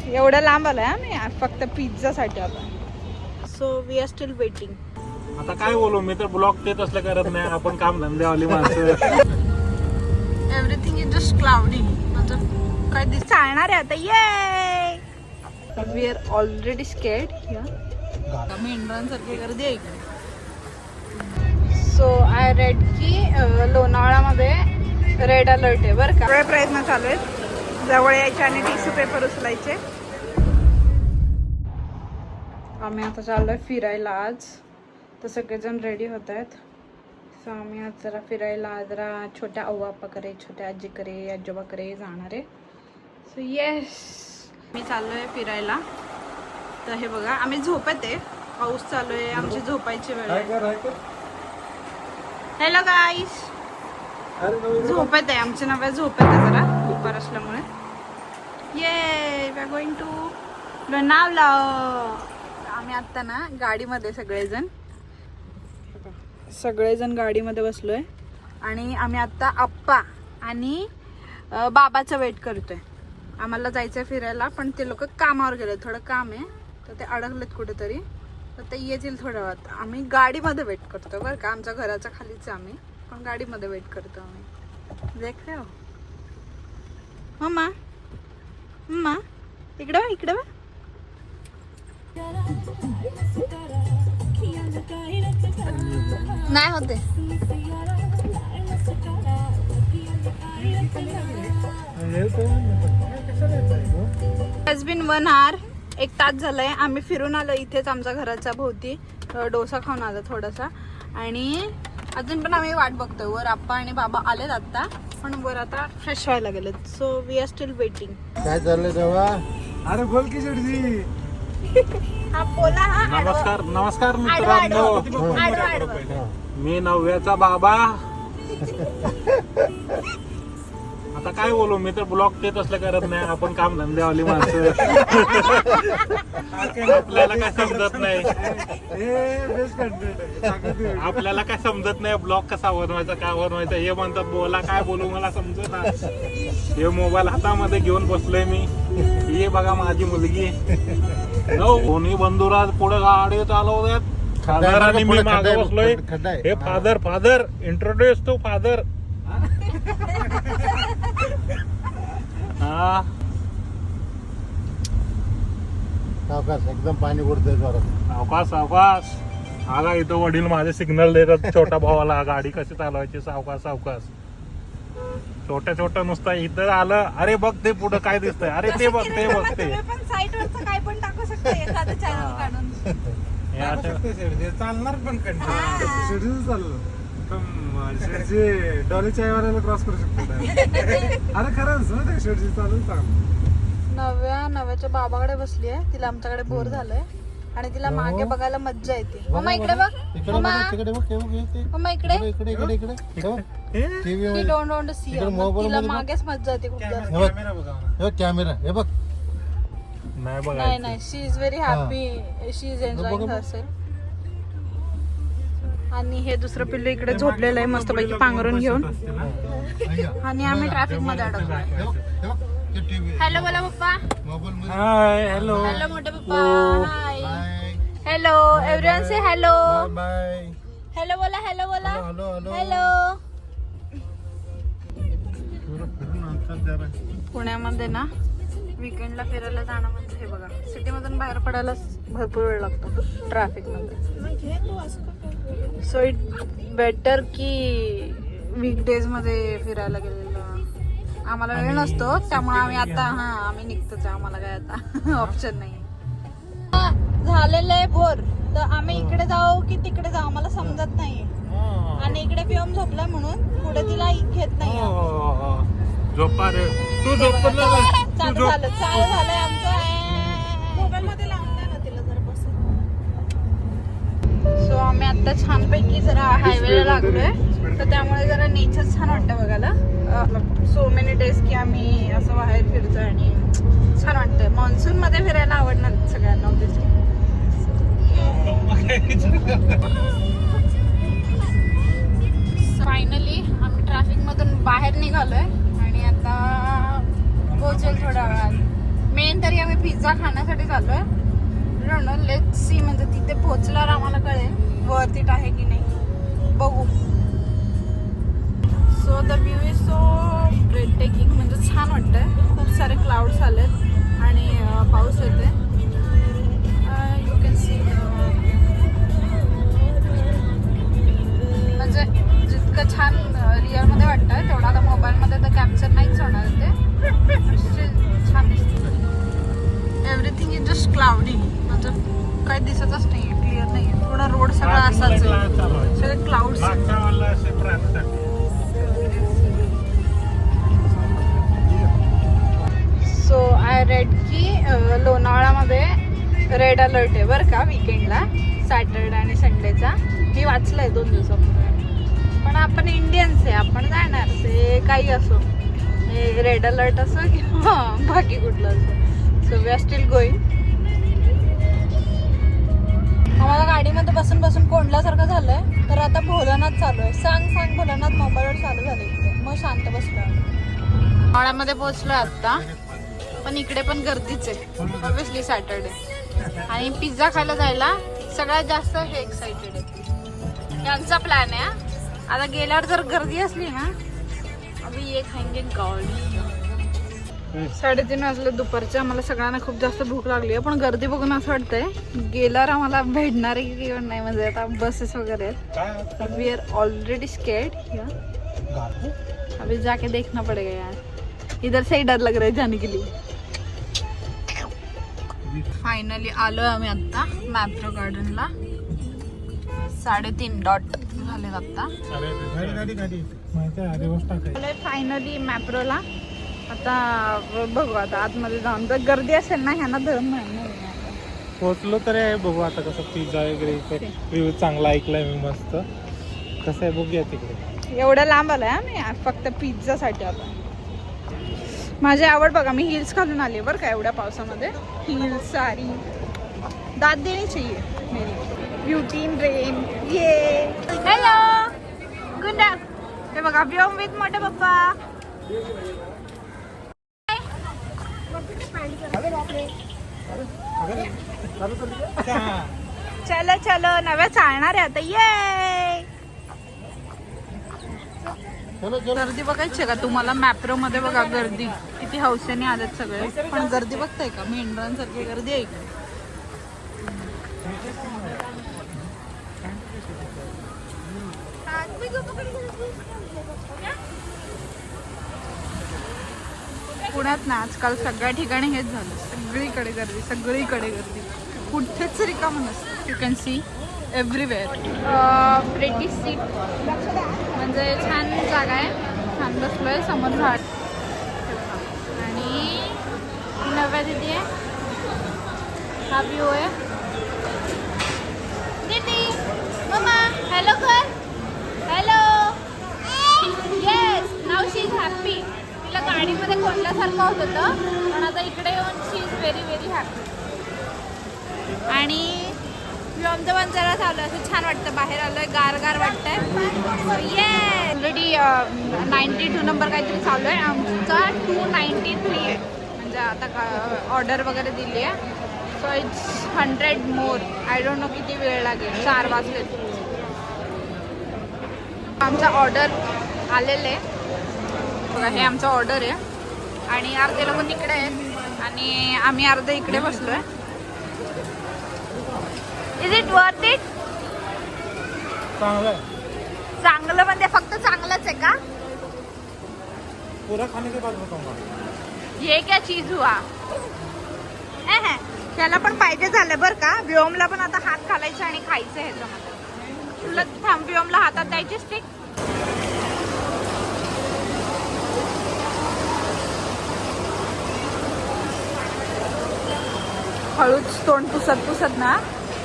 एवढं लांब आलोय आम्ही फक्त पिझ्झा साठी आता. So we are still waiting. आता काय बोलू, मी तर ब्लॉग देत असलं करत नाही. आपण काम धंदेवाली माणसं. Everything is just cloudy. मतलब काय दिस चालणार आहे आता. Yeah we are already scared here. मेंढरांसारखी गर्दी आहे इकडे. सो आय रेड की लोणावळ्यामध्ये रेड अलर्ट आहे बरं का. सगळे प्रयत्न चालू आहेत जवळ यायचे आणि टिश्यू पेपर उचलायचे. आम्ही आता चाललोय फिरायला आज. तर सगळेजण रेडी होत आहेत. सो आम्ही आज जरा फिरायला जरा छोट्या आव्वापाकडे, छोट्या आजीकडे, आजोबाकडे जाणार आहे. सो येस मी चाललोय फिरायला. तर हे बघा आम्ही झोपेत आहे. पाऊस चालू आहे. आमची झोपायची वेळ आहे. हॅलो गाईस. झोपेत आहे. आमचे नव्या झोपेत आहे जरा दुपार असल्यामुळे. Yeah we are going to Lonavala. आम्ही आत्ता ना गाडीमध्ये सगळेजण गाडीमध्ये बसलोय आणि आम्ही आत्ता आप्पा आणि बाबाचं वेट करतोय. आम्हाला जायचंय फिरायला पण ते लोक कामावर गेले. थोडं काम आहे तर ते अडकलेत कुठेतरी. तर ते येतील थोड्या वेळात. आम्ही गाडीमध्ये वेट करतो बरं का. आमच्या घराच्या खालीच आम्ही पण गाडीमध्ये वेट करतो आम्ही. देख हो मम्मा. मम्मा इकडे बा, इकडे बा. नाही होते. Has bin 1 hour. 1 तास झालंय. आम्ही फिरून आलो इथेच आमच्या घराच्या भोवती. डोसा खाऊन आलो थोडासा आणि अजून पण आम्ही वाट बघतोय. वर आप्पा आणि बाबा आलेत आता पण वर आता फ्रेश व्हायला गेलेत. So we are still waiting. काय चाललंय तेव्हा? अरे बोल की शेटजी. हा बोला. हा नमस्कार नमस्कार मित्रांनो. मी नव्याचा बाबा. आता काय बोलू, मी तर ब्लॉग देत असलं करत नाही. आपण काम धंदेवाली माणसं. आपल्याला काय समजत नाही. आपल्याला काय समजत नाही ब्लॉग कसा बनवायचा, काय बनवायचा. हे म्हणतात बोला, काय बोलू मला समजत नाही. हे मोबाईल हातामध्ये घेऊन बसलोय मी. हे बघा माझी मुलगी. कोणी बंधुराज पुढे गाडी चालवतात. फादर आणि मी मागे बसलोय. हे फादर इंट्रोड्यूस टू फादर. हा सावकाश एकदम पाणी उडतंय जोरात. सावकाश. आगा इथं वडील माझे सिग्नल देतात छोट्या भावाला गाडी कशी चालवायची. सावकाश. छोट्या नुसतं इथं आलं. अरे बघ ते पुढं काय दिसतंय. अरे ते बघ ते पण साईट वरचं काय पण टाकू शकते एखादं चॅनल काढून. चालणार पण शेड्यूल चाललं. डॉली चायवाल्याला क्रॉस करू शकतो. अरे खरंच ना ते शेड्यूल चालू चांगलं. नव्याच्या बाबाकडे बसली आहे. तिला आमच्याकडे बोर झालंय आणि तिला मागे बघायला मज्जा येते. मम्मा इकडे बघ. मम्मा इकडे डोंट वॉन्ट टू सी. तिला मागेच मज्जा येते खूप जास्त. कॅमेरा हे बघ. नाही she is very happy. She is enjoying herself. आणि हे दुसरं पिल्लू इकडे झोपलेलं आहे मस्तपैकी पांघरून घेऊन. आणि आम्ही ट्रॅफिक मध्ये अडकलोय. हॅलो बोला पप्पा. हाय. हॅलो मोठे पप्पा. हाय. हॅलो एव्हरीवन से हॅलो. हॅलो बोला. हॅलो. पुण्यामध्ये ना वीकेंडला फिरायला जाणं म्हणजे हे बघा सिटीमधून बाहेर पडायला भरपूर वेळ लागतो ट्रॅफिक मध्ये. सो इट बेटर की वीकडेज मध्ये फिरायला गेलेलं. आम्हाला वेळ नसतो त्यामुळे आम्ही आता आम्ही निघतोच. आम्हाला काय आता ऑप्शन नाही. झालेलं आहे बोर. तर आम्ही इकडे जाऊ की तिकडे जाऊ मला समजत नाही. आणि इकडे पिऊन झोपलाय म्हणून पुढे तिला घेत नाही. झोपा रे तू. चालू झालंय आमचं. मोबाईल मध्ये लावून द्या ना तिला जरा बसून. सो आम्ही आता छानपैकी जरा हायवेला लागलोय तर त्यामुळे जरा नेचर छान वाटतं बघायला. सो मेनी डेज की आम्ही असं बाहेर फिरतोय आणि छान वाटतंय. मान्सून मध्ये फिरायला आवडणार सगळ्यांना ऑब्व्हियसली. फायनली आम्ही ट्रॅफिक मधून बाहेर निघालोय आणि आता पोहोचेल थोड्या वेळात. मेन तरी आम्ही पिझ्झा खाण्यासाठी चाललोय. लेट्स सी, म्हणजे तिथे पोहोचल्यावर आम्हाला कळेल वर्थ इट आहे की नाही, बघू. So the view is so bread taking, म्हणजे छान वाटतंय. खूप सारे क्लाउड्स आलेत आणि पाऊस येते. यू कॅन सी, म्हणजे जितकं छान रिअलमध्ये वाटतं तेवढं आता मोबाईलमध्ये तर कॅप्चर नाहीच होणार ते. छान दिसतं. एव्हरीथिंग इज जस्ट क्लाउडी, म्हणजे काही दिसतच नाहीये, क्लिअर नाहीये. पूर्ण रोड सगळा असाच आहे, सगळे क्लाउड्स. सो आय रेड की लोणावळामध्ये रेड अलर्ट आहे बरं का विकेंडला, सॅटरडे आणि संडेचा. मी वाचलंय 2 दिवसापूर्वी. पण आपण इंडियन्स आहे, आपण जाणार, ते काही असो, हे रेड अलर्ट असो किंवा बाकी कुठलं असो. So we are still going. आम्हाला गाडीमध्ये बसून बसून कोंडल्यासारखं झालंय, तर आता भोलानाथ चालू आहे. सांग भोलानाथ मोबाईलवर चालू झालं इकडे. मग शांत बसलो. मावळामध्ये पोहोचलोय आता, पण इकडे पण गर्दीच आहे ऑब्विसली सॅटरडे. आणि पिझ्झा खायला जायला सगळ्यात जास्त हे एक्साइटेड आहे. यांचा प्लॅन आहे. आता गेल्यावर जर गर्दी असली ना, अभी ये खाएंगे गावडी. 3:30 वाजले दुपारच्या. आम्हाला सगळ्यांना खूप जास्त भूक लागली आहे, पण गर्दी बघून असं वाटतंय गेल्यावर आम्हाला भेटणार आहे की नाही. म्हणजे आता बसेस वगैरे आहेत. We are already scared. अभी जाके देखना पड़ेगा यार, इधर से ही डर लग रहा है जाने के लिए. फायनली आलोय आम्ही आता मॅप्रो गार्डनला. 3:30 डॉट झाले आता. फायनली मॅप्रोला. आता बघू, आता आतमध्ये जाऊन जर गर्दी असेल ना, ह्यांना धरून नाही. पोहोचलो तर आहे, बघू आता कसं पिझ्झा वगैरे रिव्ह्यू चांगला ऐकलाय मी मस्त. कसं आहे बघूया तिकडे. एवढं लांब आलाय आम्ही फक्त पिझ्झासाठी. आता माझी आवड बघा, मी हिल्स घालून आली बरं का एवढ्या पावसामध्ये. हिल्स सारी दाद देनी चाहिए मेरी ब्युटी इन रेन. ये हॅलो गुड. हे बघा व्योम विथ मोठे पप्पा. चलो चलो, नव्या चालणार आहे आता. ये गर्दी बघायची का तुम्हाला? मॅप्रो मध्ये बघा गर्दी किती हौसेने आलेत सगळे. पण गर्दी बघताय का? मेंढरांसारखी गर्दी आहे का? पुण्यात ना आजकाल सगळ्या ठिकाणी हेच झालं. सगळीकडे गर्दी, सगळीकडे गर्दी. कुठेच रिकामं नसतं. You can see everywhere. Pretty seat, म्हणजे छान जागा आहे. छान बसलोय, समोर झाड. आणि नव्या दिदी आहे, हा व्ह्यू आहे. दीदी मम्मा हॅलो कर. Hello. Yes, now she is happy. तिला गाडीमध्ये कोंडल्यासारखं होत होतं, पण आता इकडे येऊन शी इज व्हेरी व्हेरी हॅपी. आणि आमचं बंजारा चालू आहे, असं छान वाटतं. बाहेर आलोय, गार वाटतंय. ये ऑलरेडी 92 नंबर काहीतरी चालू आहे. आमचा 293 आहे. म्हणजे आता ऑर्डर वगैरे दिली आहे. So it's 100 more. I don't know किती वेळ लागेल. 4 वाजले. आमचा ऑर्डर आलेलं आहे बघा. हे आमचं ऑर्डर आहे. आणि अर्धे लोक तिकडे आहेत आणि आम्ही अर्धे इकडे बसलोय. Is it worth it? चांगलं म्हणजे फक्त चांगलंच आहे का? पुरा खाने के बाद बताऊंगा. ये क्या चीज हुआ? त्याला पण पाहिजे झालं बरं का. व्योमला पण आता हात घालायचा आणि खायचं ह्याच्यामध्ये. तुला थांब, व्योमला हातात द्यायची स्टिक. हळूच तोंड पुसत ना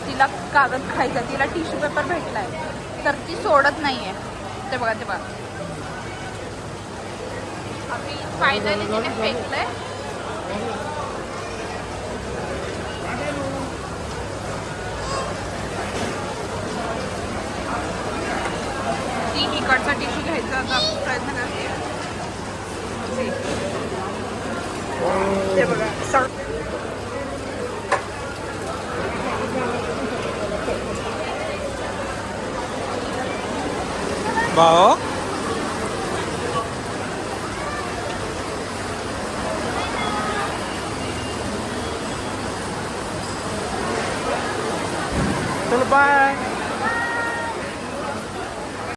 तिला कागद खायचा. तिला टिश्यू पेपर भेटलाय तर ती सोडत नाहीये. ते बघा ते बघा. आम्ही फायनली तिने फेकलंय. ती इकडचा टिश्यू घ्यायचा आता प्रयत्न करते. ते बघा भाऊ चल बाय.